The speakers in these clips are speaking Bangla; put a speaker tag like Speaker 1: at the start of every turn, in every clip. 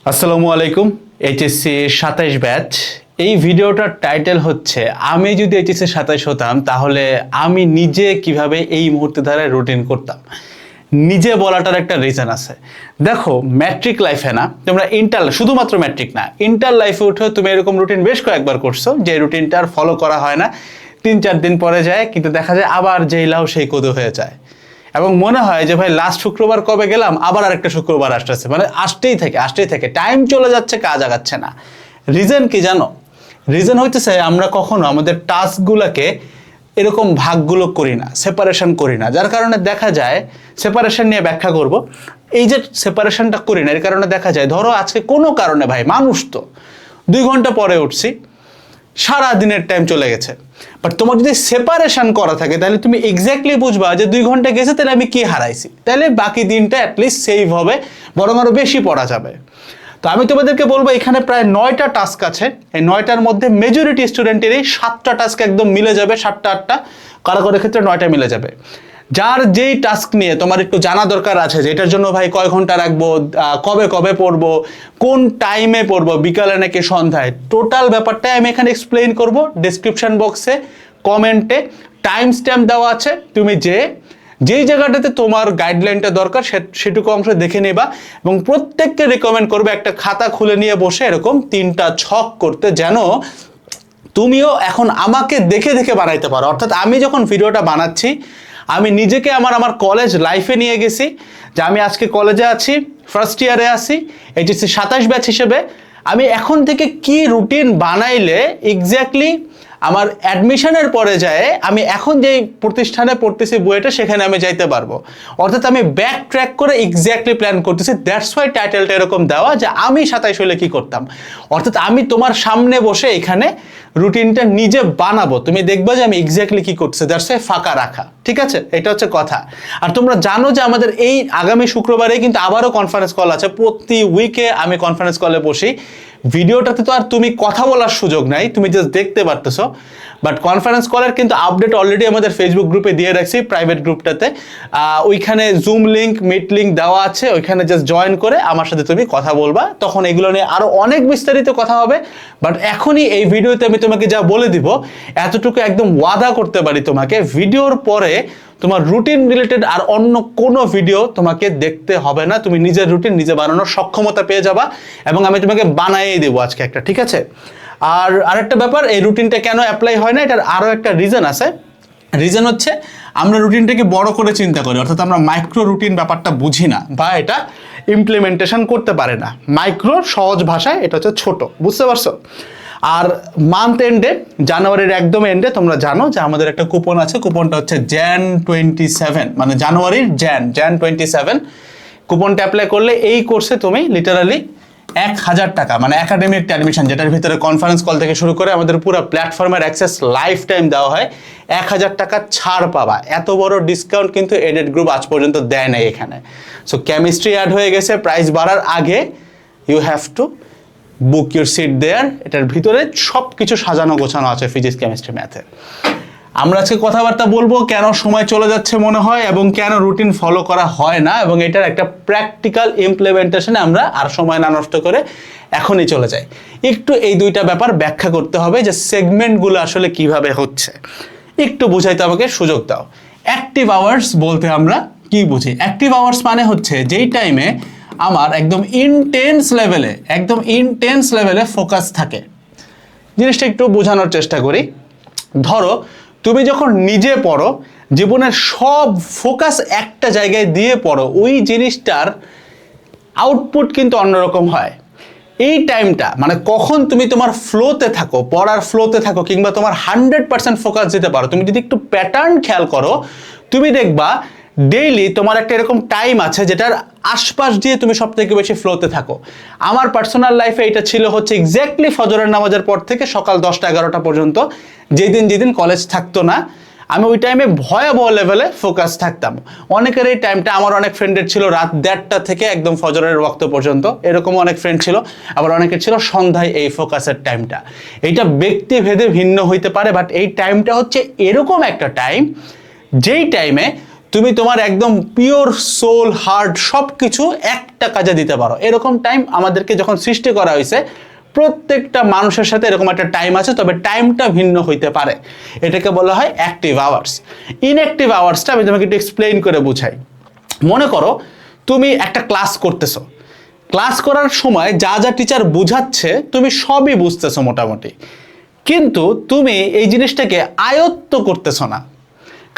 Speaker 1: আসসালামু আলাইকুম। HSC 27 batch. এই ভিডিওটার টাইটেল হচ্ছে আমি যদি এইচএসসি 27 হতাম তাহলে আমি নিজে কিভাবে এই মুহূর্তে ধারায় রুটিন করতাম। নিজে বলাটার একটা রিজন আছে। দেখো, ম্যাট্রিক লাইফে না, তোমরা শুধুমাত্র ম্যাট্রিক না, ইন্টার লাইফে উঠেও তুমি এরকম রুটিন বেশ কয়েকবার করছো যে রুটিনটা আর ফলো করা হয় না, 3-4 দিন পরে যায়, কিন্তু দেখা যায় আবার যেই লাউ সেই কদু হয়ে যায় এবং মনে হয় যে ভাই লাস্ট শুক্রবার কবে গেলাম, আবার আরেকটা শুক্রবার আসতেছে, মানে আসতেই থাকে, টাইম চলে যাচ্ছে, কাজ আগাচ্ছে না। রিজন কি জানো? রিজন হইতেছে আমরা কখনো আমাদের টাস্কগুলোকে এরকম ভাগগুলো করি না, সেপারেশন করি না, যার কারণে দেখা যায়, সেপারেশন নিয়ে ব্যাখ্যা করব। এই যে সেপারেশনটা করি না, এর কারণে দেখা যায় ধরো আজকে কোনো কারণে ভাই মানুষ তো 2 ঘন্টা পরে উঠছি, সারা দিনের টাইম চলে গেছে। বাট তোমার যদি সেপারেশন করা থাকে তাহলে তুমি এক্স্যাক্টলি বুঝবা যে 2 ঘন্টা গেছে, তাহলে আমি কি হারাইছি, তাহলে বাকি দিনটা অ্যাটলিস্ট সেভ হবে, বরং আরো বেশি পড়া যাবে। তো আমি তোমাদেরকে বলবো এখানে প্রায় 9টা টাস্ক আছে। এই 9টার মধ্যে মেজরিটি স্টুডেন্টেরই 7টা টাস্ক একদম মিলে যাবে, 7টা 8টা, কারো কারো ক্ষেত্রে 9টা মিলে যাবে। যার যেই টাস্ক নিয়ে তোমার একটু জানা দরকার আছে যে এটার জন্য ভাই কয় ঘন্টা রাখবো, কবে কবে পড়বো, কোন টাইমে পড়বো, বিকালে নাকি সন্ধ্যায়, টোটাল ব্যাপারটাই আমি এখানে এক্সপ্লেইন করব। ডেসক্রিপশন বক্সে কমেন্টে টাইম স্ট্যাম্প দেওয়া আছে, তুমি যেই জায়গাটাতে তোমার গাইডলাইনটা দরকার সেটুকু অংশ দেখে নেবা এবং প্রত্যেককে রেকমেন্ড করবে একটা খাতা খুলে নিয়ে বসে এরকম 3টা ছক করতে, যেন তুমিও এখন আমাকে দেখে দেখে বানাইতে পারো। অর্থাৎ আমি যখন ভিডিওটা বানাচ্ছি আমি নিজেকে আমার কলেজ লাইফে নিয়ে গেছি, যে আমি আজকে কলেজে আছি, ফার্স্ট ইয়ারে আছি, এইচএসসি 27 ব্যাচ হিসেবে। আমি এখন থেকে কি রুটিন বানাইলে এক্স্যাক্টলি আমার অ্যাডমিশনের পরে যায় আমি এখন যেই প্রতিষ্ঠানে পড়তেছি বুয়েটে সেখানে আমি যাইতে পারবো। অর্থাৎ আমি ব্যাক ট্র্যাক করে এক্স্যাক্টলি প্ল্যান করতেছি। দ্যাটস ওয়াই টাইটেলটা এরকম দেওয়া, যে আমি 27 হলে কি করতাম। অর্থাৎ আমি তোমার সামনে বসে এখানে রুটিনটা নিজে বানাবো, তুমি দেখবা যে আমি এক্স্যাক্টলি কি করতেছি। দ্যাটস ওয়াই ফাঁকা রাখা, ঠিক আছে? এটা হচ্ছে কথা। আর তোমরা জানো যে আমাদের এই আগামী শুক্রবারে কিন্তু আবারও কনফারেন্স কল আছে। প্রতি উইকে আমি কনফারেন্স কলে বসি। ভিডিওটাতে তো আর তুমি কথা বলার সুযোগ নাই, তুমি জাস্ট দেখতে পারতেছো, বাট কনফারেন্স কলের কিন্তু আপডেট অলরেডি আমাদের ফেসবুক গ্রুপে দিয়ে রাখছি, প্রাইভেট গ্রুপটাতে। ওইখানে জুম লিঙ্ক, মিট লিঙ্ক দেওয়া আছে, ওইখানে জাস্ট জয়েন করে আমার সাথে তুমি কথা বলবা, তখন এগুলো নিয়ে আরো অনেক বিস্তারিত কথা হবে। বাট এখনই এই ভিডিওতে আমি তোমাকে যা বলে দিব, এতটুকু একদম ওয়াদা করতে পারি তোমাকে, ভিডিওর পরে তোমার রুটিন রিলেটেড আর অন্য কোনো ভিডিও তোমাকে দেখতে হবে না, তুমি নিজের রুটিন নিজে বানানোর সক্ষমতা পেয়ে যাবা এবং আমি তোমাকে বানাইয়ে দেবো আজকে একটা, ঠিক আছে? আর আরেকটা ব্যাপার, এই রুটিনটা কেন অ্যাপ্লাই হয় না, এটার আরও একটা রিজন আছে। রিজন হচ্ছে আমরা রুটিনটাকে বড় করে চিন্তা করি, অর্থাৎ আমরা মাইক্রো রুটিন ব্যাপারটা বুঝি না বা এটা ইমপ্লিমেন্টেশন করতে পারে না। মাইক্রো সহজ ভাষায় এটা হচ্ছে ছোট, বুঝতে পারছো? আর মান্থ এন্ডে, জানুয়ারির একদম এন্ডে তোমরা জানো যে আমাদের একটা কুপন আছে, কুপনটা হচ্ছে জ্যান 27, মানে জানুয়ারির জ্যান 27। কুপনটা অ্যাপ্লাই করলে এই কোর্সে তুমি লিটারালি 1000 টাকা, মানে একাডেমিক অ্যাডমিশন, যেটার ভিতরে কনফারেন্স কল থেকে শুরু করে আমাদের পুরো প্ল্যাটফর্মের অ্যাক্সেস লাইফ টাইম দেওয়া হয়, 1000 টাকা ছাড় পাবা। এত বড় ডিসকাউন্ট কিন্তু এডেড গ্রুপ আজ পর্যন্ত দেয় নাই এখানে। সো কেমিস্ট্রি অ্যাড হয়ে গেছে, প্রাইস বাড়ার আগে you have to book your seat there. এটার ভিতরে সব কিছু সাজানো গোছানো আছে, ফিজিক্স, কেমিস্ট্রি, ম্যাথে। আমরা আজকে কথাবার্তা বলবো কেন সময় চলে যাচ্ছে মনে হয় এবং কেন রুটিন ফলো করা হয় না, এবং এটার একটা প্র্যাকটিক্যাল ইমপ্লিমেন্টেশনে আমরা আর সময় না নষ্ট করে এখনই চলে যাই। একটু এই দুইটা ব্যাপার ব্যাখ্যা করতে হবে, যে সেগমেন্টগুলো আসলে কিভাবে হচ্ছে একটু বুঝাইতে আমাকে সুযোগ দাও। অ্যাক্টিভ আওয়ার্স বলতে আমরা কি বুঝি? অ্যাক্টিভ আওয়ার্স মানে হচ্ছে যেই টাইমে আমার একদম ইনটেন্স লেভেলে ফোকাস থাকে। জিনিসটা একটু বোঝানোর চেষ্টা করি। ধরো তুমি যখন নিজে পড়ো, জীবনের সব ফোকাস একটা জায়গায় দিয়ে পড়ো, ওই জিনিসটার আউটপুট কিন্তু অন্যরকম হয়। এই টাইমটা মানে কখন তুমি তোমার ফ্লোতে থাকো, পড়ার ফ্লোতে থাকো, কিংবা তোমার 100% ফোকাস দিতে পারো, তুমি যদি একটু প্যাটার্ন খেয়াল করো, তুমি দেখবা ডেইলি তোমার একটা এরকম টাইম আছে যেটার আশপাশ দিয়ে তুমি সব থেকে বেশি ফ্লোতে থাকো। আমার পার্সোনাল লাইফে এটা ছিল হচ্ছে এক্স্যাক্টলি ফজরের নামাজের পর থেকে সকাল 10টা-11টা পর্যন্ত, যেদিন কলেজ থাকতো না, আমি ওই টাইমে ভয়াবহ লেভেলে ফোকাস থাকতাম। অনেকের এই টাইমটা, আমার অনেক ফ্রেন্ডের ছিল রাত 1:30 থেকে একদম ফজরের ওয়াক্ত পর্যন্ত, এরকমও অনেক ফ্রেন্ড ছিল। আবার অনেকের ছিল সন্ধ্যায় এই ফোকাসের টাইমটা। এইটা ব্যক্তিভেদে ভিন্ন হইতে পারে, বাট এই টাইমটা হচ্ছে এরকম একটা টাইম যেই টাইমে তুমি তোমার একদম পিওর সোল হার্ট সব কিছু একটা কাজে দিতে পারো। এরকম টাইম আমাদেরকে যখন সৃষ্টি করা হয়েছে, প্রত্যেকটা মানুষের সাথে এরকম একটা টাইম আছে, তবে টাইমটা ভিন্ন হইতে পারে। এটাকে বলা হয় অ্যাক্টিভ আওয়ার্স। ইনঅ্যাক্টিভ আওয়ার্সটা আমি তোমাকে একটু এক্সপ্লেইন করে বুঝাই। মনে করো তুমি একটা ক্লাস করতেছো, ক্লাস করার সময় যা যা টিচার বুঝাচ্ছে তুমি সবই বুঝতেছো মোটামুটি, কিন্তু তুমি এই জিনিসটাকে আয়ত্ত করতেছো না।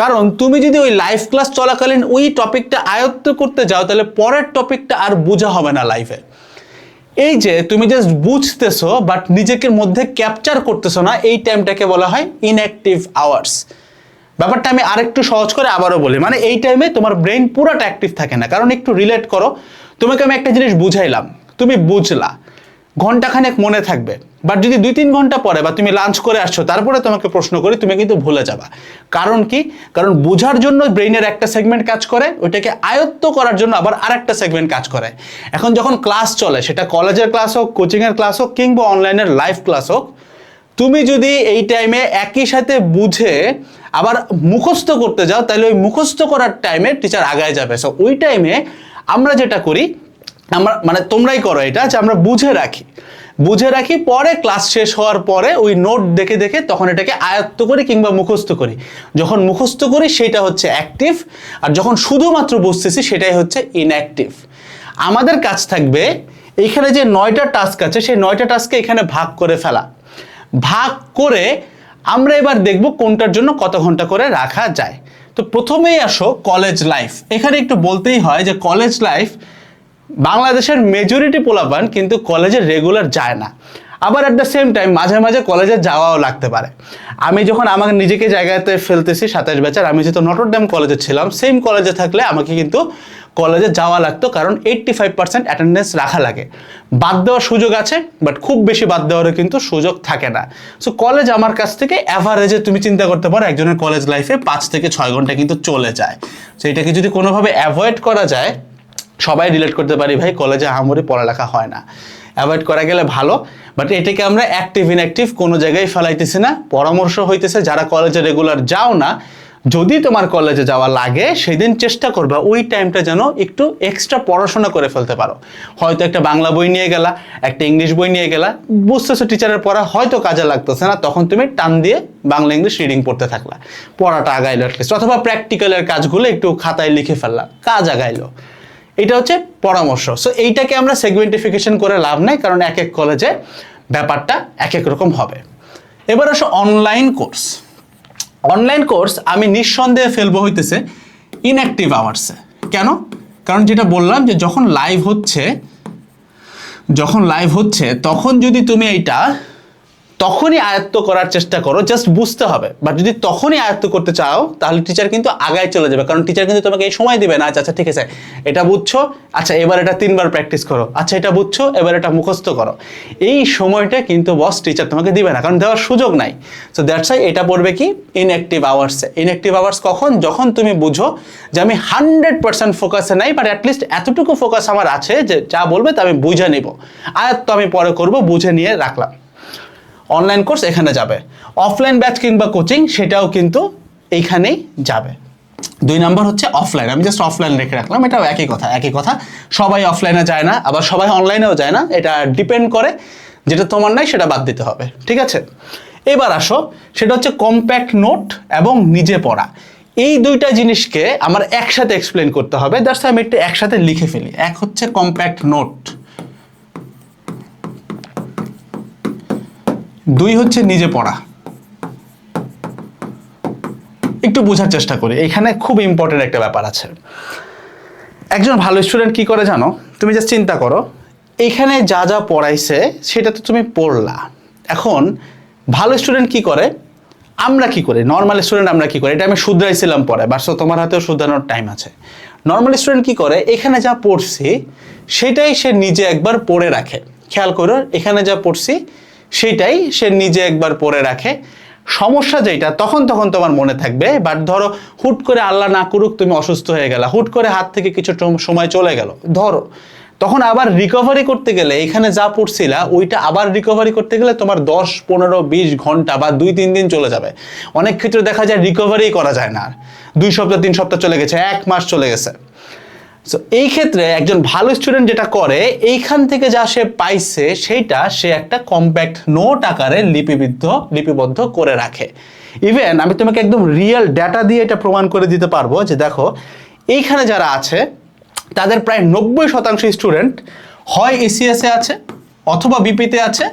Speaker 1: কারণ তুমি যদি ওই লাইভ ক্লাস চলাকালীন ওই টপিকটা আয়ত্ত করতে যাও, তাহলে পরের টপিকটা আর বোঝা হবে না লাইভে। এই যে তুমি জাস্ট বুঝতেছো বাট নিজেকে মধ্যে ক্যাপচার করতেছো না, এই টাইমটাকে বলা হয় ইনঅ্যাক্টিভ আওয়ার্স। ব্যাপারটা আমি আরেকটু সহজ করে আবারও বলি, মানে এই টাইমে তোমার ব্রেন পুরোটা অ্যাক্টিভ থাকে না। কারণ একটু রিলেট করো, তোমাকে আমি একটা জিনিস বুঝাইলাম, তুমি বুঝলা, ঘন্টাখানেক মনে থাকবে, বাট যদি 2-3 ঘন্টা পরে বা তুমি লাঞ্চ করে আসছো তারপরে তোমাকে প্রশ্ন করি, তুমি কিন্তু ভুলে যাবা। কারণ কি? কারণ বোঝার জন্য ব্রেইনের একটা সেগমেন্ট কাজ করে, ওইটাকে আয়ত্ত করার জন্য আবার আরেকটা সেগমেন্ট কাজ করে। এখন যখন ক্লাস চলে, সেটা কলেজের ক্লাস হোক, কোচিংয়ের ক্লাস হোক, কিংবা অনলাইনের লাইভ ক্লাস হোক, তুমি যদি এই টাইমে একই সাথে বুঝে আবার মুখস্থ করতে যাও, তাহলে ওই মুখস্থ করার টাইমে টিচার আগায় যাবে। সো ওই টাইমে আমরা যেটা করি, আমরা মানে তোমরাই করো এটা, যে আমরা বুঝে রাখি, পরে ক্লাস শেষ হওয়ার পরে ওই নোট দেখে দেখে তখন এটাকে আয়ত্ত করি কিংবা মুখস্থ করি। যখন মুখস্থ করি সেটা হচ্ছে অ্যাক্টিভ, আর যখন শুধুমাত্র বুঝতেছি সেটাই হচ্ছে ইনঅ্যাক্টিভ। আমাদের কাজ থাকবে এইখানে যে 9টা টাস্ক আছে, সেই 9টা টাস্ককে এখানে ভাগ করে ফেলা। ভাগ করে আমরা এবার দেখব কোনটার জন্য কত ঘন্টা করে রাখা যায়। তো প্রথমেই আসো কলেজ লাইফ। এখানে একটু বলতেই হয় যে কলেজ লাইফ, বাংলাদেশের মেজরিটি পোলাপান কিন্তু কলেজে রেগুলার যায় না, আবার অ্যাট দ্য সেম টাইম মাঝে মাঝে কলেজে যাওয়াও লাগতে পারে। আমি যখন আমাকে নিজেকে জায়গাতে ফেলতেছি 27 ব্যাচের, আমি যেহেতু নটরডেম কলেজে ছিলাম, সেম কলেজে থাকলে আমাকে কিন্তু কলেজে যাওয়া লাগতো, কারণ 85% অ্যাটেন্ডেন্স রাখা লাগে। বাদ দেওয়ার সুযোগ আছে, বাট খুব বেশি বাদ দেওয়ারও কিন্তু সুযোগ থাকে না। সো কলেজ আমার কাছ থেকে অ্যাভারেজে তুমি চিন্তা করতে পারো একজনের কলেজ লাইফে 5 থেকে 6 ঘন্টা কিন্তু চলে যায়। সো এটাকে যদি কোনোভাবে অ্যাভয়েড করা যায়, সবাই রিলেট করতে পারি ভাই কলেজে আহামরি পড়ালেখা হয় না, অ্যাভয়েড করা গেলে ভালো। বাট এটাকে আমরা অ্যাক্টিভ ইনঅ্যাক্টিভ কোনো জায়গায় ফেলাইতেছি না। পরামর্শ হইতেছে যারা কলেজে রেগুলার যাও না, যদি তোমার কলেজে যাওয়া লাগে সেদিন চেষ্টা করবা ওই টাইমটা যেন একটু এক্সট্রা পড়াশোনা করে ফেলতে পারো। হয়তো একটা বাংলা বই নিয়ে গেলা, একটা ইংলিশ বই নিয়ে গেলা, বুঝতেছো টিচারের পড়া হয়তো কাজে লাগতেছে না, তখন তুমি টান দিয়ে বাংলা ইংলিশ রিডিং পড়তে থাকলা, পড়াটা আগাইলো অ্যাটলিস্ট। অথবা প্র্যাকটিক্যালের কাজগুলো একটু খাতায় লিখে ফেললা, কাজ আগাইলো। এটা হচ্ছে পরামর্শ। সো এইটাকে আমরা সেগমেন্টিফিকেশন করে লাভ নাই, কারণ এক এক কলেজে ব্যাপারটা এক এক রকম হবে। এবার আসো অনলাইন কোর্স। অনলাইন কোর্স আমি নিঃসন্দেহে ফেলবো হইতেছে ইনঅ্যাক্টিভ আওয়ার্সে। কেন? কারণ যেটা বললাম যে যখন লাইভ হচ্ছে তখন যদি তুমি এইটা তখনই আয়ত্ত করার চেষ্টা করো, জাস্ট বুঝতে হবে। বাট যদি তখনই আয়ত্ত করতে চাও তাহলে টিচার কিন্তু আগায় চলে যাবে, কারণ টিচার কিন্তু তোমাকে এই সময় দিবে না। আচ্ছা ঠিক আছে, এটা বুঝছো, আচ্ছা এবার এটা 3 বার প্র্যাকটিস করো, আচ্ছা এটা বুঝছো, এবার এটা মুখস্থ করো। এই সময়টা কিন্তু বস টিচার তোমাকে দিবে না, কারণ দেওয়ার সুযোগ নাই। সো দ্যাটস ওয়াই এটা পড়বে কি ইনঅ্যাক্টিভ আওয়ার্সে। ইনঅ্যাক্টিভ আওয়ার্স কখন? যখন তুমি বুঝো যে আমি 100% ফোকাসে নাই, বাট অ্যাটলিস্ট এতটুকু ফোকাস আমার আছে যে যা বলবে তা আমি বুঝে নিব, আয়ত্ত আমি পরে করব, বুঝে নিয়ে রাখলাম। অনলাইন কোর্স এখানে যাবে। অফলাইন ব্যাচ কিংবা কোচিং সেটাও কিন্তু এইখানেই যাবে। 2 নাম্বার হচ্ছে অফলাইন। আমি জাস্ট অফলাইন রেখে রাখলাম, এটাও একই কথা। সবাই অফলাইনে যায় না, আবার সবাই অনলাইনেও যায় না, এটা ডিপেন্ড করে। যেটা তোমার নাই সেটা বাদ দিতে হবে, ঠিক আছে? এবার আসো, সেটা হচ্ছে কম্প্যাক্ট নোট এবং নিজে পড়া। এই দুইটা জিনিসকে আমার একসাথে এক্সপ্লেন করতে হবে, দ্যাটস আমি একটু একসাথে লিখে ফেলি। এক হচ্ছে কম্প্যাক্ট নোট, 2 হচ্ছে নিজে পড়া। একটু বোঝার চেষ্টা করি, এখানে খুব ইম্পর্টেন্ট একটা ব্যাপার আছে। একজন ভালো স্টুডেন্ট কি করে জানো? তুমি জাস্ট চিন্তা করো, এখানে যা যা পড়াইছে সেটা তো তুমি পড়লা। এখন ভালো স্টুডেন্ট কি করে, আমরা কি করি, নর্মাল স্টুডেন্ট আমরা কি করি, এটা আমি শুধরাইছিলাম পরে, বাট তোমার হাতেও শুধরানোর টাইম আছে। নর্মাল স্টুডেন্ট কি করে, এখানে যা পড়ছি সেটাই সে নিজে একবার পড়ে রাখে। খেয়াল করো, এখানে যা পড়ছি সেটাই সে নিজে একবার পড়ে রাখে। সমস্যা যেটা, তখন তোমার মনে থাকবে, বাট ধরো হুট করে আল্লাহ না করুক তুমি অসুস্থ হয়ে গেলা, হুট করে হাত থেকে কিছু সময় চলে গেল, ধরো, তখন আবার রিকভারি করতে গেলে এখানে যা পড়ছিলা ওইটা আবার রিকভারি করতে গেলে তোমার 10-15-20 ঘন্টা বা 2-3 দিন চলে যাবে। অনেক ক্ষেত্রে দেখা যায় রিকভারি করা যায় না, 2 সপ্তাহ 3 সপ্তাহ চলে গেছে, 1 মাস চলে গেছে। সো এই ক্ষেত্রে একজন ভালো স্টুডেন্ট যেটা করে, এইখান থেকে যা সে পাইছে সেইটা সে একটা কম্প্যাক্ট নোট আকারে লিপিবদ্ধ করে রাখে। ইভেন আমি তোমাকে একদম রিয়েল ডাটা দিয়ে এটা প্রমাণ করে দিতে পারবো যে দেখো এইখানে যারা আছে তাদের প্রায় 90% স্টুডেন্ট হয় এসিএস এ আছে, অথবা বিপিতে আছে,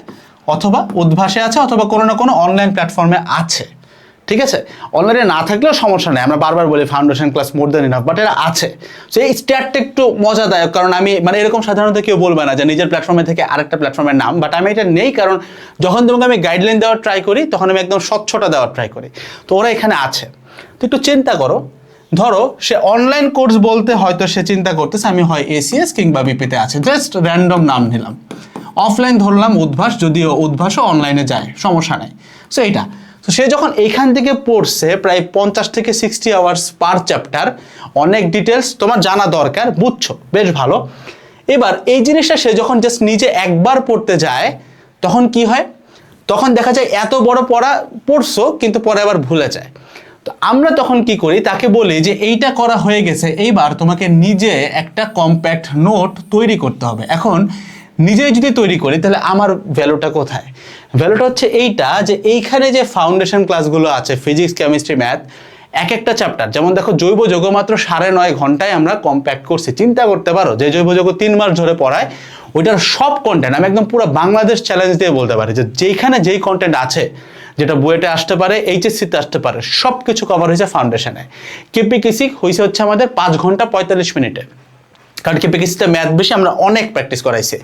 Speaker 1: অথবা উদ্ভাসে আছে, অথবা কোনো না কোনো অনলাইন প্ল্যাটফর্মে আছে। ঠিক আছে, অনলাইনে না থাকলেও সমস্যা নেই, আমরা বারবার বলি foundation class more than enough, but এরা আছে। সো এই স্ট্যাটটা একটু মজাদায়ক, কারণ আমি মানে এরকম সাধারণত কেউ বলবে না যে নিজের প্ল্যাটফর্মে থেকে আরেকটা প্ল্যাটফর্মের নাম, বাট আমি এটা নেই কারণ যখন তোমাকে আমি গাইডলাইন দেওয়ার ট্রাই করি তখন আমি একদম স্বচ্ছতা দেওয়ার ট্রাই করি। তো ওরা এখানে আছে। তো একটু চিন্তা করো, ধরো সে অনলাইন কোর্স বলতে হয়তো সে চিন্তা করতেছে আমি হয় এসিএস কিংবা বিপিতে আছে, জাস্ট র্যান্ডম নাম নিলাম। অফলাইন ধরলাম উদ্ভাস, যদিও উদ্ভাসও অনলাইনে যায়, সমস্যা নেই। সো এইটা, তো সে যখন এইখান থেকে পড়ছে প্রায় 50-60 আওয়ার্স পার চ্যাপ্টার, অনেক ডিটেলস তোমার জানা দরকার, বুঝছো, বেশ ভালো। এবার এই জিনিসটা সে যখন জাস্ট নিজে একবার পড়তে যায় তখন কি হয়, তখন দেখা যায় এত বড় পড়া পড়ছো কিন্তু পরে আবার ভুলে যায়। তো আমরা তখন কি করি, তাকে বলি যে এইটা করা হয়ে গেছে, এইবার তোমাকে নিজে একটা কম্প্যাক্ট নোট তৈরি করতে হবে। এখন নিজেই যদি তৈরি করি তাহলে আমার ভ্যালুটা কোথায়? ভ্যালুটা হচ্ছে এইটা যে এইখানে যে ফাউন্ডেশন ক্লাসগুলো আছে ফিজিক্স, কেমিস্ট্রি, ম্যাথ, এক একটা চ্যাপ্টার, যেমন দেখো জৈব যৌগ মাত্র 9.5 ঘন্টায় আমরা কম্প্যাক্ট করছি। চিন্তা করতে পারো যে জৈব যৌগ 3 মাস ধরে পড়ায়, ওইটার সব কন্টেন্ট আমি একদম পুরো বাংলাদেশ চ্যালেঞ্জ দিয়ে বলতে পারি যে যেইখানে যেই কন্টেন্ট আছে, যেটা বুয়েটে আসতে পারে, এইচএসসিতে আসতে পারে, সব কিছু কভার হয়েছে ফাউন্ডেশনে। কেপিকেসি হয়েছে হচ্ছে আমাদের 5 ঘন্টা 45 মিনিটে, কারণ কেপিকেসিতে ম্যাথ বেশি, আমরা অনেক প্র্যাকটিস করাইছি।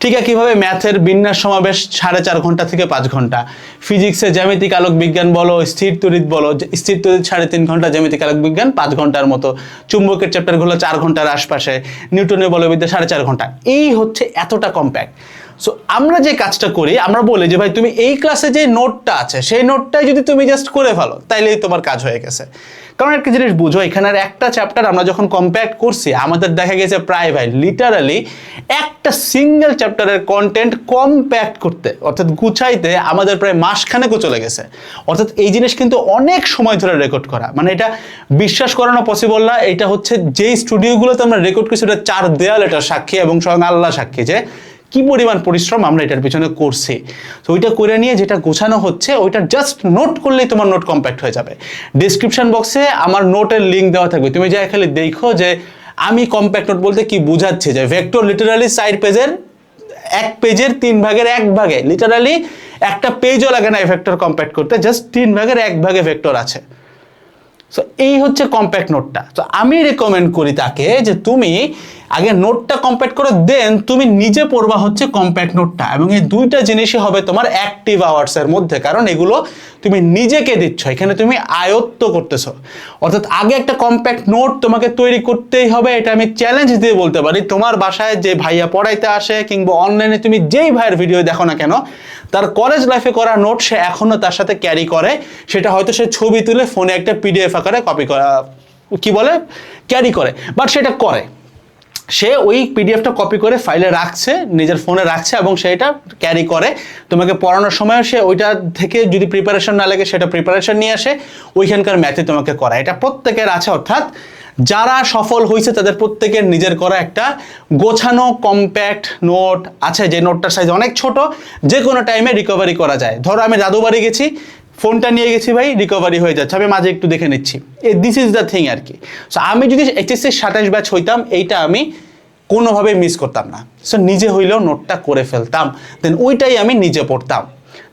Speaker 1: ঠিক আছে, কীভাবে ম্যাথের বিন্যাস সমাবেশ 4.5 ঘন্টা থেকে 5 ঘন্টা, ফিজিক্সে জ্যামিতিক আলোক বিজ্ঞান বলো, স্থির তড়িৎ বলো, স্থির তড়িৎ 3.5 ঘন্টা, জ্যামিতিক আলোক বিজ্ঞান 5 ঘন্টার মতো, চুম্বকের চ্যাপ্টারগুলো 4 ঘন্টার আশপাশে, নিউটনীয় বলবিদ্যা 4.5 ঘন্টা। এই হচ্ছে এতটা কম্প্যাক্ট। সো আমরা যে কাজটা করি, আমরা বলি যে ভাই তুমি এই ক্লাসে যে নোটটা আছে সেই নোটটাই যদি তুমি জাস্ট করে ফেলো তাইলেই তোমার কাজ হয়ে গেছে। কারণ একটা জিনিস বুঝো, এখানের একটা চ্যাপ্টার আমরা যখন কম্প্যাক্ট করছি আমাদের দেখা গেছে প্রায় ভাই লিটারালি একটা সিঙ্গেল চ্যাপ্টারের কন্টেন্ট কম্প্যাক্ট করতে, অর্থাৎ গুছাইতে আমাদের প্রায় মাসখানেকও চলে গেছে। অর্থাৎ এই জিনিস কিন্তু অনেক সময় ধরে রেকর্ড করা, মানে এটা বিশ্বাস করানো পসিবল না। এটা হচ্ছে যেই স্টুডিওগুলোতে আমরা রেকর্ড করছি ওটা 4 দেয়াল এটার সাক্ষী, এবং স্বয়ং আল্লাহ সাক্ষী যে কি পরিমাণ পরিশ্রম আমরা এটার পিছনে করছি। তো ওইটা করে নিয়ে যেটা গোছানো হচ্ছে ওইটা জাস্ট নোট করলেই তোমার নোট কম্প্যাক্ট হয়ে যাবে। ডিসক্রিপশন বক্সে আমার নোটের লিঙ্ক দেওয়া থাকবে, তুমি যাই খালি দেখো যে আমি কম্প্যাক্ট নোট বলতে কি বুঝাচ্ছি। যে ভেক্টর লিটারালি 4 পেজের 1 পেজের 3 ভাগের 1 ভাগে, লিটারালি একটা পেজও লাগে না এই ভেক্টর কম্প্যাক্ট করতে, জাস্ট 3 ভাগের 1 ভাগে ভেক্টর আছে। সো এই হচ্ছে কম্প্যাক্ট নোটটা। তো আমি রেকমেন্ড করি তাকে যে তুমি আগে নোটটা কম্প্যাক্ট করো, দেন তুমি নিজে পড়বা হচ্ছে কম্প্যাক্ট নোটটা, এবং এই দুইটা জিনিসই হবে তোমার অ্যাক্টিভ আওয়ার্সের মধ্যে, কারণ এগুলো তুমি নিজেকে দিচ্ছ, এখানে তুমি আয়ত্ত করতেছো। অর্থাৎ আগে একটা কম্প্যাক্ট নোট তোমাকে তৈরি করতেই হবে, এটা আমি চ্যালেঞ্জ দিয়ে বলতে পারি। তোমার বাসায় যে ভাইয়া পড়াইতে আসে কিংবা অনলাইনে তুমি যেই ভাইয়ের ভিডিও দেখো না কেন, তার কলেজ লাইফে করা নোট সে এখনো তার সাথে ক্যারি করে। সেটা হয়তো সে ছবি তুলে ফোনে একটা পিডিএফ আকারে কপি করা কি বলে ক্যারি করে, বাট সেটা করে, সে ওই পিডিএফটা কপি করে ফাইলে রাখছে, নিজের ফোনে রাখছে, এবং সেটা ক্যারি করে। তোমাকে পড়ানোর সময় সে ওইটা থেকে যদি প্রিপারেশন না লাগে সেটা প্রিপারেশন নিয়ে আসে, ওইখানকার ম্যাথে তোমাকে করা। এটা প্রত্যেকের আছে, অর্থাৎ যারা সফল হয়েছে তাদের প্রত্যেকের নিজের করা একটা গোছানো কম্প্যাক্ট নোট আছে, যে নোটটার সাইজ অনেক ছোট, যে কোনো টাইমে রিকভারি করা যায়। ধরো আমি দাদুবাড়ি গেছি, ফোনটা নিয়ে গেছি ভাই, রিকভারি হয়ে যাচ্ছে, আমি মাঝে একটু দেখে নিচ্ছি, দিস ইজ দ্য থিং আর কি। সো আমি যদি এইচএসসি 27 ব্যাচ হইতাম, এইটা আমি কোনোভাবে মিস করতাম না। সো নিজে হইলেও নোটটা করে ফেলতাম, দেন ওইটাই আমি নিজে পড়তাম।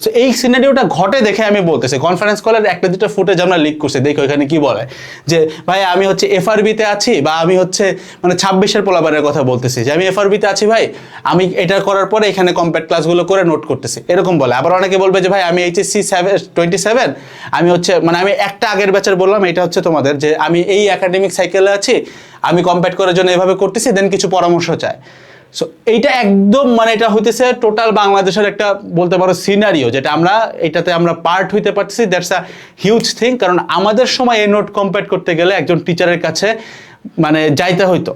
Speaker 1: সো এই সিনারিওটা ঘটে দেখে আমি বলতেছি, কনফারেন্স কলের একটা দুটো ফুটেজ আমরা লিক করছি, দেখো এখানে কি বলে যে ভাই আমি হচ্ছে এফআরবিতে আছি, বা আমি হচ্ছে মানে 26-এর পোলাবারের কথা বলতেছি যে আমি এফআরবিতে আছি ভাই, আমি এটা করার পরে এখানে কম্প্যাক্ট ক্লাসগুলো করে নোট করতেছি, এরকম বলে। আবার অনেকে বলবে যে ভাই আমি এইচএসসি 27, আমি হচ্ছে মানে আমি একটা আগের ব্যাচের বললাম, এটা হচ্ছে তোমাদের যে আমি এই একাডেমিক সাইকেলে আছি, আমি কম্প্যাক্ট করার জন্য এভাবে করতেছি, দেন কিছু পরামর্শ চায়। সো এইটা একদম মানে এটা হইতেছে টোটাল বাংলাদেশের একটা বলতে পারো সিনারিও, যেটা আমরা এটাতে আমরা পার্ট হইতে পারতেছি। দ্যাটস আ হিউজ থিং, কারণ আমাদের সময় এই নোট কম্প্যাক্ট করতে গেলে একজন টিচারের কাছে মানে যাইতে হইতো,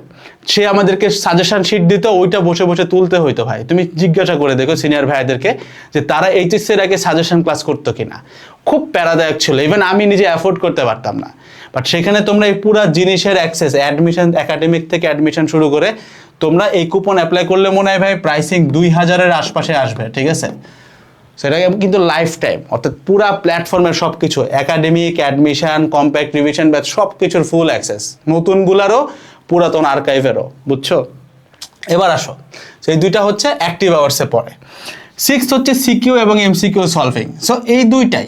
Speaker 1: সে আমাদেরকে সাজেশন শিট দিত, ওইটা বসে বসে তুলতে হইতো ভাই। তুমি জিজ্ঞাসা করে দেখো সিনিয়র ভাইদেরকে যে তারা এইচএসসি এর আগে সাজেশন ক্লাস করতো কিনা। খুব প্যারাদায়ক ছিল, ইভেন আমি নিজে অ্যাফোর্ড করতে পারতাম না। বাট সেখানে তোমরা এই পুরো জিনিসের অ্যাক্সেস, অ্যাডমিশন, একাডেমিক থেকে অ্যাডমিশন শুরু করে তোমরা এই কুপন অ্যাপ্লাই করলে মনে হয় ভাই প্রাইসিং 2000-এর আশপাশে আসবে, ঠিক আছে? সেটা কিন্তু লাইফ টাইম, অর্থাৎ পুরা প্ল্যাটফর্মের সব কিছু, academic, admission, compact, revision batch, সব কিছুর ফুল অ্যাক্সেস, নতুনগুলারও পুরাতন আর্কাইভেরও, বুঝছো? এবার আসো, সেই দুইটা হচ্ছে অ্যাক্টিভ আওয়ার্সে পড়ে। 6 হচ্ছে সিকিউ এবং এমসিকিউ সলভিং। সো এই দুইটাই,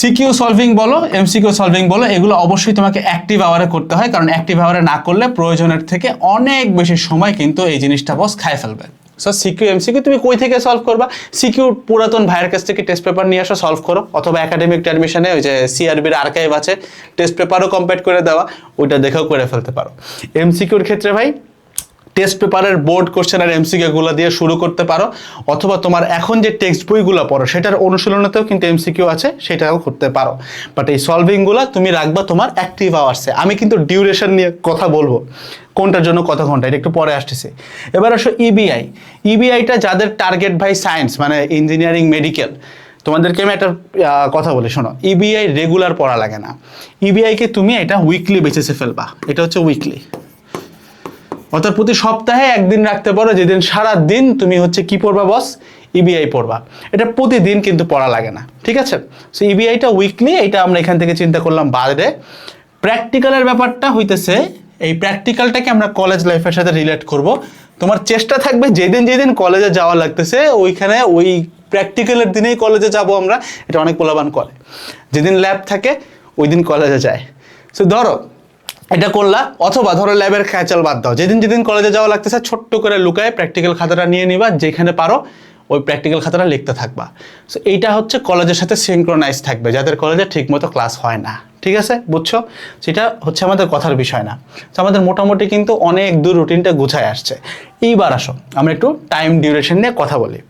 Speaker 1: সিকিউ সলভিং বলো, এমসিকিউ সলভিং বলো, এগুলো অবশ্যই তোমাকে অ্যাক্টিভ আওয়ারে করতে হয়, কারণ অ্যাক্টিভ আওয়ারে না করলে প্রয়োজনের থেকে অনেক বেশি সময় কিন্তু এই জিনিসটা বস খায় ফেলবে। সো সিকিউ এমসিকিউ তুমি কই থেকে সলভ করবা? সিকিউ পুরাতন ভাইয়ের কাছ থেকে টেস্ট পেপার নিয়ে আসো, সলভ করো, অথবা একাডেমিক অ্যাডমিশনে ওই যে সিআরবির আর্কাইভ আছে, টেস্ট পেপারও কমপ্লিট করে দেওয়া, ওইটা দেখেও করে ফেলতে পারো। এমসিকিউর ক্ষেত্রে ভাই টেস্ট পেপারের বোর্ড কোশ্চেন আর এমসিকিউগুলো দিয়ে শুরু করতে পারো, অথবা তোমার এখন যে টেক্সট বইগুলো পড়ো সেটার অনুশীলনেতেও কিন্তু এমসিকিউ আছে, সেটাও করতে পারো। বাট এই সলভিংগুলো তুমি রাখবা তোমার অ্যাক্টিভ আওয়ার্সে। আমি কিন্তু ডিউরেশন নিয়ে কথা বলবো, কোনটার জন্য কত ঘন্টা, এটা একটু পরে আসতেছে। এবার আসো ইবিআই। ইবিআইটা যাদের টার্গেট ভাই সায়েন্স, মানে ইঞ্জিনিয়ারিং, মেডিকেল, তোমাদেরকে আমি একটা কথা বলি, শোনো, ইবিআই রেগুলার পড়া লাগে না। ইবিআইকে তুমি এটা উইকলি বেসিসে ফেলবা, এটা হচ্ছে উইকলি, অর্থাৎ প্রতি সপ্তাহে একদিন রাখতে পারো যেদিন সারা দিন তুমি হচ্ছে কি পড়বা বস, ইবিআই পড়বা। এটা প্রতিদিন কিন্তু পড়া লাগে না, ঠিক আছে? সো ইবিআইটা উইকলি, এটা আমরা এখান থেকে চিন্তা করলাম বাদে। প্র্যাকটিক্যালের ব্যাপারটা হইতেছে, এই প্র্যাকটিক্যালটাকে আমরা কলেজ লাইফের সাথে রিলেট করব। তোমার চেষ্টা থাকবে যেদিন যেদিন কলেজে যাওয়া লাগতেছে ওইখানে ওই প্র্যাকটিক্যালের দিনেই কলেজে যাব আমরা, এটা অনেক পোলাবান করে, যেদিন ল্যাব থাকে ওই দিন কলেজে যায়। সো ধরো এটা করলা, অথবা ধরো ল্যাবের খেয়াচাল বাদ দাও, যেদিন যেদিন কলেজে যাওয়া লাগতেছে ছোট্ট করে লুকায় প্র্যাকটিক্যাল খাতাটা নিয়ে নিবা, যেখানে পারো ওই প্র্যাকটিক্যাল খাতাটা লিখতে থাকবা। সো এইটা হচ্ছে কলেজের সাথে সিনক্রোনাইজ থাকবে, যাদের কলেজে ঠিকমতো ক্লাস হয় না, ঠিক আছে? বুঝছো? সেটা হচ্ছে আমাদের কথার বিষয় না। তো আমাদের মোটামুটি কিন্তু অনেক দূর রুটিনটা গুছায় আসছে। এইবার আসো আমরা একটু টাইম ডিউরেশন নিয়ে কথা বলি।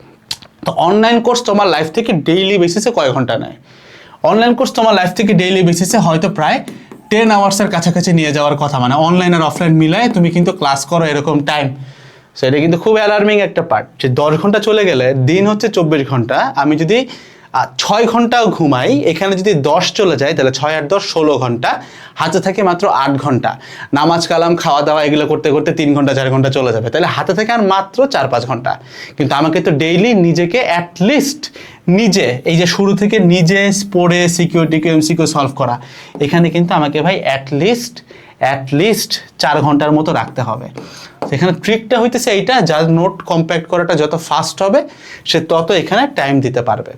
Speaker 1: তো অনলাইন কোর্স তোমার লাইফ থেকে ডেইলি বেসিসে কয় ঘন্টা নেয়? অনলাইন কোর্স তোমার লাইফ থেকে ডেইলি বেসিসে হয়তো প্রায় 10 আওয়ার্সের কাছাকাছি নিয়ে যাওয়ার কথা, মানে অনলাইন আর অফলাইন মিলায় তুমি কিন্তু ক্লাস করো এরকম টাইম। সেটা কিন্তু খুব অ্যালার্মিং একটা পার্ট, যে 10 ঘন্টা চলে গেলে দিন হচ্ছে 24 ঘন্টা। আমি যদি 6 ঘন্টাও ঘুমাই, এখানে যদি 10 চলে যায় তাহলে 6 আর 10 16 ঘন্টা, হাতে থাকে মাত্র 8 ঘন্টা। নামাজ কালাম, খাওয়া দাওয়া এগুলো করতে করতে 3 ঘন্টা 4 ঘন্টা চলে যাবে, তাহলে হাতে থেকে আর মাত্র 4-5 ঘন্টা। কিন্তু আমাকে তো ডেইলি নিজেকে অ্যাটলিস্ট নিজে এই যে শুরু থেকে নিজে পড়ে সিকিউরিটি এমসিকিউ সলভ করা, এখানে কিন্তু আমাকে ভাই অ্যাটলিস্ট 4 ঘন্টার মতো রাখতে হবে। সেখানে ট্রিকটা হইতেছে এইটা, যার নোট কম্প্যাক্ট করাটা যত ফাস্ট হবে সে তত এখানে টাইম দিতে পারবে।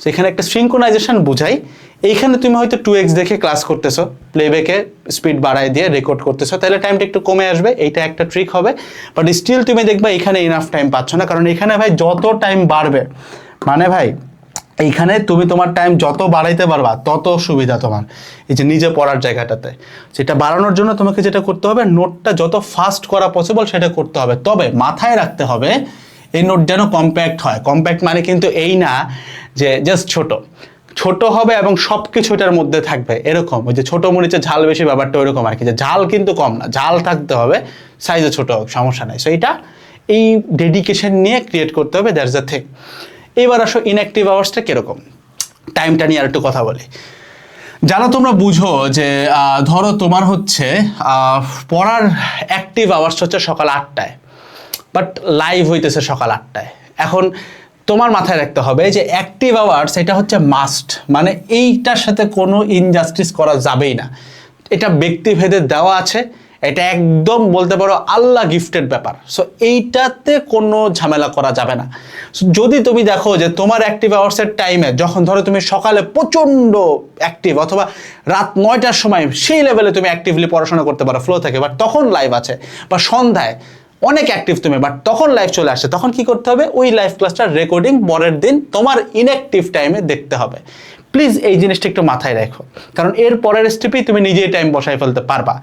Speaker 1: তো এখানে একটা সিনক্রোনাইজেশন বুঝাই। এইখানে তুমি হয়তো 2x দেখে ক্লাস করতেছো, প্লেব্যাকে স্পিড বাড়ায় দিয়ে রেকর্ড করতেছো, তাহলে টাইমটা একটু কমে আসবে, এইটা একটা ট্রিক হবে। বাট স্টিল তুমি দেখবা এখানে ইনাফ টাইম পাচ্ছ না, কারণ এখানে ভাই যত টাইম বাড়বে, মানে ভাই এইখানে তুমি তোমার টাইম যত বাড়াইতে পারবা তত সুবিধা তোমার এই যে নিজে পড়ার জায়গাটাতে। সেটা বাড়ানোর জন্য তোমাকে যেটা করতে হবে, নোটটা যত ফাস্ট করা পসিবল সেটা করতে হবে। তবে মাথায় রাখতে হবে এই নোট যেন কম্প্যাক্ট হয়। কম্প্যাক্ট মানে কিন্তু এই না যে জাস্ট ছোট হবে এবং সব কিছু এটার মধ্যে থাকবে এরকম, ওই যে ছোট মরিচের ঝাল বেশি ব্যাপারটা ওইরকম আর কি, যে ঝাল কিন্তু কম না, ঝাল থাকতে হবে, সাইজে ছোট হোক সমস্যা নাই। সো এইটা এই ডেডিকেশন নিয়ে ক্রিয়েট করতে হবে, দ্যাটস দ্য থিং। এবার আসো ইনঅ্যাক্টিভ আওয়ার্সটা কিরকম, টাইমটা নিয়ে আর একটু কথা বলি। যারা তোমরা বুঝো যে ধরো তোমার হচ্ছে পড়ার অ্যাক্টিভ আওয়ার্স হচ্ছে সকাল 8টায়, বাট লাইভ হইতেছে সকাল 8টায়। এখন তোমার মাথায় রাখতে হবে যে অ্যাক্টিভ আওয়ার্স এটা হচ্ছে মাস্ট, মানে এইটার সাথে কোনো ইনজাস্টিস করা যাবেই না। এটা ব্যক্তিভেদে দেওয়া আছে, এটা একদম বলতে পারো আল্লাহ গিফটেড ব্যাপার। সো এইটাতে কোনো ঝামেলা করা যাবে না। যদি তুমি দেখো যে তোমার অ্যাক্টিভ আওয়ার্সের টাইমে, যখন ধরো তুমি সকালে প্রচণ্ড অ্যাক্টিভ, অথবা রাত 9টার সময় সেই লেভেলে তুমি অ্যাক্টিভলি পড়াশোনা করতে পারো, ফ্লো থাকে, বাট তখন লাইভ আছে, বা সন্ধ্যায় অনেক অ্যাক্টিভ তুমি, বাট তখন লাইভ চলে আসছে, তখন কি করতে হবে, ওই লাইভ ক্লাসটার রেকর্ডিং পরের দিন তোমার ইনঅ্যাক্টিভ টাইমে দেখতে হবে। প্লিজ এই জিনিসটা একটু মাথায় রাখো, কারণ এর পরের স্টেপেই তুমি নিজেই টাইম বসাই ফেলতে পারবা।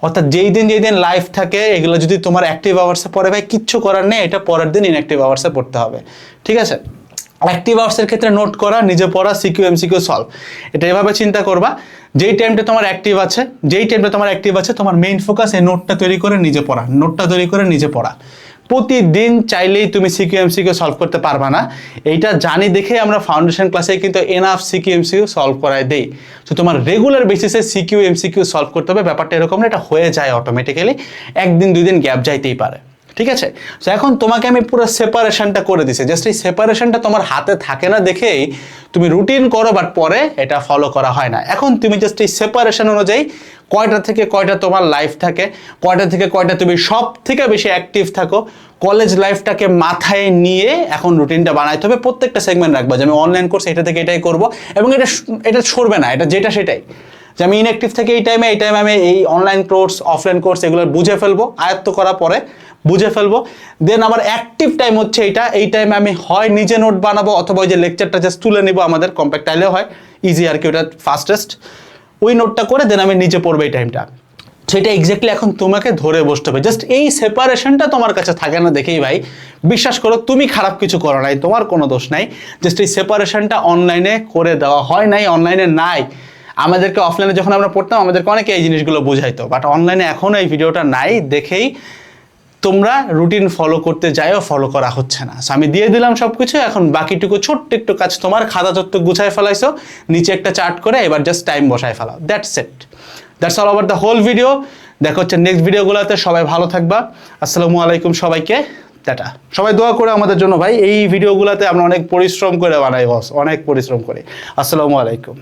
Speaker 1: অর্থাৎ যেই দিন লাইভ থাকে এগুলো যদি তোমার অ্যাক্টিভ আওয়ার্সে পড়ে ভাই কিচ্ছু করার নেই, এটা পরের দিন ইনঅ্যাক্টিভ আওয়ার্সে পড়তে হবে, ঠিক আছে? অ্যাক্টিভ আওয়ার্সের ক্ষেত্রে নোট করা, নিজে পড়া, সিকিউ এমসিকিউ সলভ। এটা এভাবে চিন্তা করবা, যেই টাইমটা তোমার অ্যাক্টিভ আছে তোমার মেইন ফোকাস এই নোটটা তৈরি করে নিজে পড়া। প্রতিদিন চাইলেই তুমি সিকিউ এমসিকিউ সলভ করতে পারবা না, এইটা জানি দেখে আমরা ফাউন্ডেশন ক্লাসে কিন্তু এনাফ সিকিউ এমসিকিউ সলভ করাই দেই। তো তোমার রেগুলার বেসিসে সিকিউ এমসিকিউ সলভ করতে হবে, ব্যাপারটা এরকম না, এটা হয়ে যায় অটোমেটিক্যালি, একদিন 2 দিন গ্যাপ যাইতেই পারে। ঠিক আছে, তো এখন তোমাকে আমি পুরো সেপারেশনটা করে দিছি, জাস্ট এই সেপারেশনটা তোমার হাতে থাকে না দেখেই তুমি রুটিন করো, বাট পরে এটা ফলো করা হয় না। এখন তুমি জাস্ট এই সেপারেশন অনুযায়ী কয়টা থেকে কয়টা তোমার লাইফ থাকে, কয়টা থেকে কয়টা তুমি সব থেকে বেশি অ্যাক্টিভ থাকো, কলেজ লাইফটাকে মাথায় নিয়ে এখন রুটিনটা বানাইতে হবে। প্রত্যেকটা সেগমেন্ট রাখবা যে আমি অনলাইন কোর্স এটা থেকে এটাই করব, এবং এটা ছড়বে না, এটা যেটা সেটাই, যে আমি ইনঅ্যাক্টিভ থেকে এই টাইমে আমি এই অনলাইন কোর্স অফলাইন কোর্স এগুলো বুঝে ফেলবো, আয়ত্ত করার পরে বুঝে ফেলবো। দেন আমার অ্যাক্টিভ টাইম হচ্ছে এই টাইমে আমি হয় নিজে নোট বানাবো, অথবা ওই যে লেকচারটা জাস্ট তুলে নিবো, আমাদের কম্প্যাক্ট টাইলেও হয়, ইজি আর কি, ওটা ফাস্টেস্ট, ওই নোটটা করে দেন আমি নিজে পড়বো এই টাইমটা। সেটা এক্স্যাক্টলি এখন তোমাকে ধরে বসতে হবে। জাস্ট এই সেপারেশনটা তোমার কাছে থাকে না দেখেই ভাই, বিশ্বাস করো তুমি খারাপ কিছু করো নাই, তোমার কোনো দোষ নাই, জাস্ট এই সেপারেশনটা অনলাইনে করে দেওয়া হয় নাই, অনলাইনে নাই। আমাদেরকে অফলাইনে যখন আমরা পড়তাম আমাদেরকে অনেকে এই জিনিসগুলো বুঝাইতো, বাট অনলাইনে এখনও এই ভিডিওটা নাই দেখেই তোমরা রুটিন ফলো করতে যাইও, ফলো করা হচ্ছে না। সো আমি দিয়ে দিলাম সব কিছু, এখন বাকিটুকু ছোট্ট একটু কাজ তোমার, খাতা যত গুছায় ফেলাইছো, নিচে একটা চার্ট করে এবার জাস্ট টাইম বসায় ফেলাও, that's all over the whole video. দেখা হচ্ছে নেক্সট ভিডিওগুলোতে, সবাই ভালো থাকবা, আসসালামু আলাইকুম সবাইকে, টাটা। সবাই দোয়া করে আমাদের জন্য ভাই, এই ভিডিওগুলোতে আমরা অনেক পরিশ্রম করে বানাই বস, অনেক পরিশ্রম করি। আসসালামু আলাইকুম।